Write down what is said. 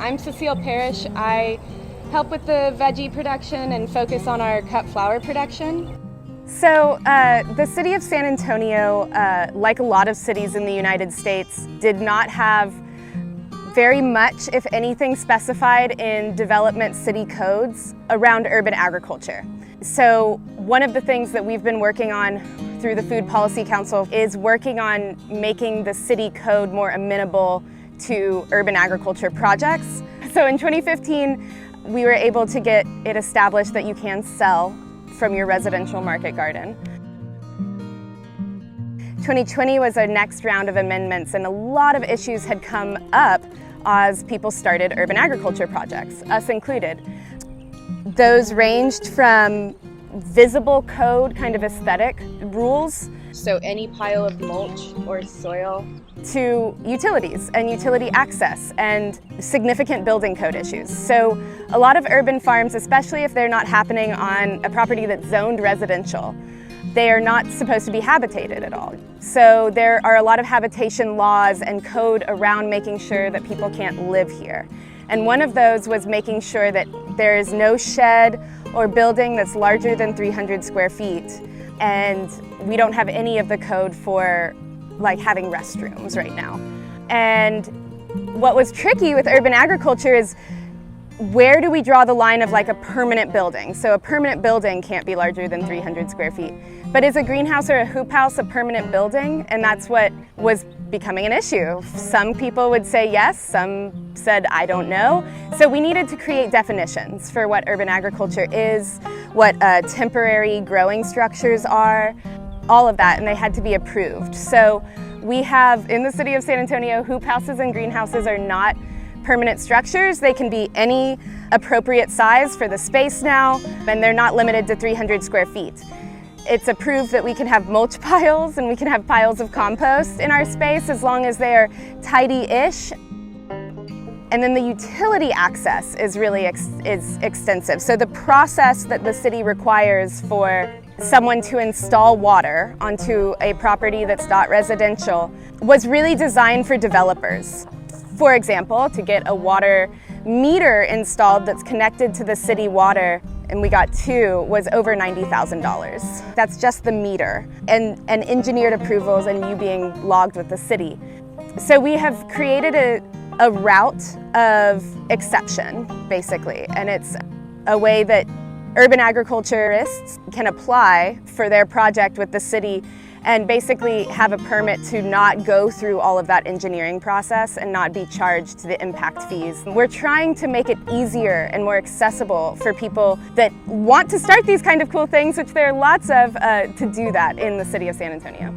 I'm Cecile Parrish. I help with the veggie production and focus on our cut flower production. So the city of San Antonio, like a lot of cities in the United States, did not have very much, if anything, specified in development city codes around urban agriculture. So one of the things that we've been working on through the Food Policy Council is working on making the city code more amenable to urban agriculture projects. So in 2015, we were able to get it established that you can sell from your residential market garden. 2020 was our next round of amendments, and a lot of issues had come up as people started urban agriculture projects, us included. Those ranged from visible code, kind of aesthetic rules, so any pile of mulch or soil, to utilities and utility access and significant building code issues. So a lot of urban farms, especially if they're not happening on a property that's zoned residential, they are not supposed to be habitated at all. So there are a lot of habitation laws and code around making sure that people can't live here. And one of those was making sure that there is no shed or building that's larger than 300 square feet. And we don't have any of the code for like having restrooms right now. And what was tricky with urban agriculture is, where do we draw the line of like a permanent building? So a permanent building can't be larger than 300 square feet. But is a greenhouse or a hoop house a permanent building? And that's what was becoming an issue. Some people would say yes, some said I don't know. So we needed to create definitions for what urban agriculture is, what temporary growing structures are, all of that, and they had to be approved. So we have, in the city of San Antonio, hoop houses and greenhouses are not permanent structures. They can be any appropriate size for the space now, and they're not limited to 300 square feet. It's approved that we can have mulch piles and we can have piles of compost in our space as long as they are tidy-ish. And then the utility access is really extensive. So the process that the city requires for someone to install water onto a property that's not residential was really designed for developers. For example, to get a water meter installed that's connected to the city water, and we got two, was over $90,000. That's just the meter and engineered approvals and you being logged with the city. So we have created a route of exception, basically, and it's a way that urban agriculturists can apply for their project with the city and basically have a permit to not go through all of that engineering process and not be charged the impact fees. We're trying to make it easier and more accessible for people that want to start these kind of cool things, which there are lots of, to do that in the city of San Antonio.